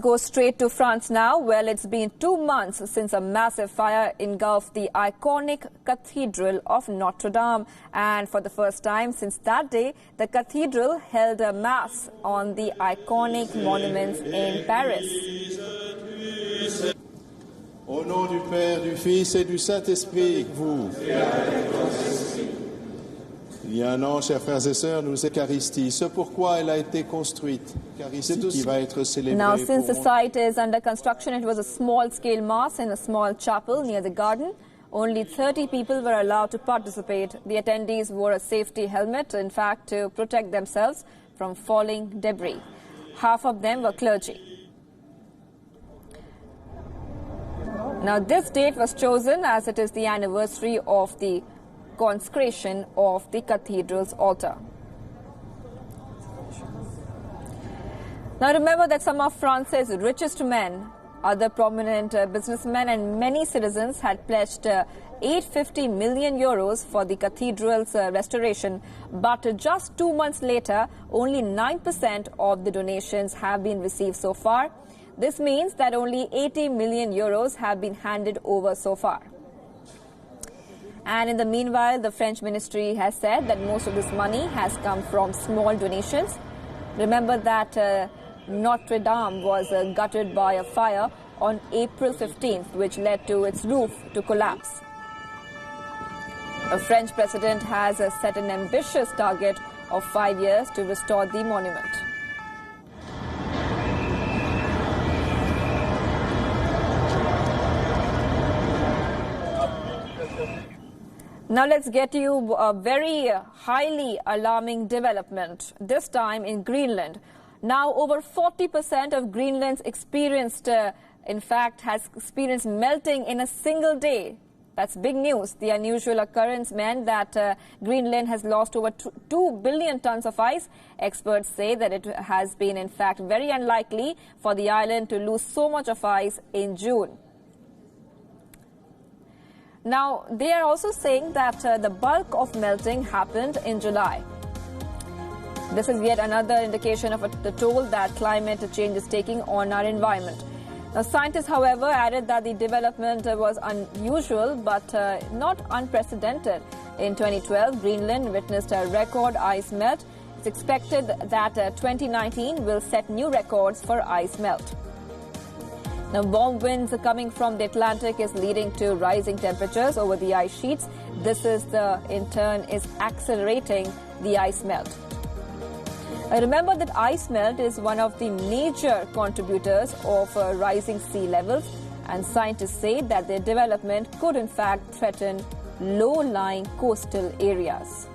Go straight to France now. Well, it's been 2 months since a massive fire engulfed the iconic Cathedral of Notre-Dame. And for the first time since that day, the cathedral held a mass on the iconic monuments in Paris. Au nom du Père, du Fils et du Saint-Esprit, vous. Il y a un an, chers frères et sœurs, nous Eucharistie, ce pourquoi elle a été construite. Eucharistie qui va être célébrée. Now, since the site is under construction, it was a small-scale mass in a small chapel near the garden. Only 30 people were allowed to participate. The attendees wore a safety helmet, in fact, to protect themselves from falling debris. Half of them were clergy. Now, this date was chosen as it is the anniversary of the consecration of the cathedral's altar. Now remember that some of France's richest men, other prominent businessmen and many citizens had pledged 850 million euros for the cathedral's restoration, but just 2 months later, only 9% of the donations have been received so far. This means that only 80 million euros have been handed over so far. And in the meanwhile, the French ministry has said that most of this money has come from small donations. Remember that Notre-Dame was gutted by a fire on April 15th, which led to its roof to collapse. The French president has set an ambitious target of 5 years to restore the monument. Now let's get you a very highly alarming development, this time in Greenland. Now over 40% of Greenland's experienced, has experienced melting in a single day. That's big news. The unusual occurrence meant that Greenland has lost over 2 billion tons of ice. Experts say that it has been, in fact, very unlikely for the island to lose so much of ice in June. Now, they are also saying that the bulk of melting happened in July. This is yet another indication of the toll that climate change is taking on our environment. Now, scientists, however, added that the development was unusual but not unprecedented. In 2012, Greenland witnessed a record ice melt. It's expected that 2019 will set new records for ice melt. Now, warm winds coming from the Atlantic is leading to rising temperatures over the ice sheets. This is in turn is accelerating the ice melt. Remember that ice melt is one of the major contributors of rising sea levels, and scientists say that their development could in fact threaten low-lying coastal areas.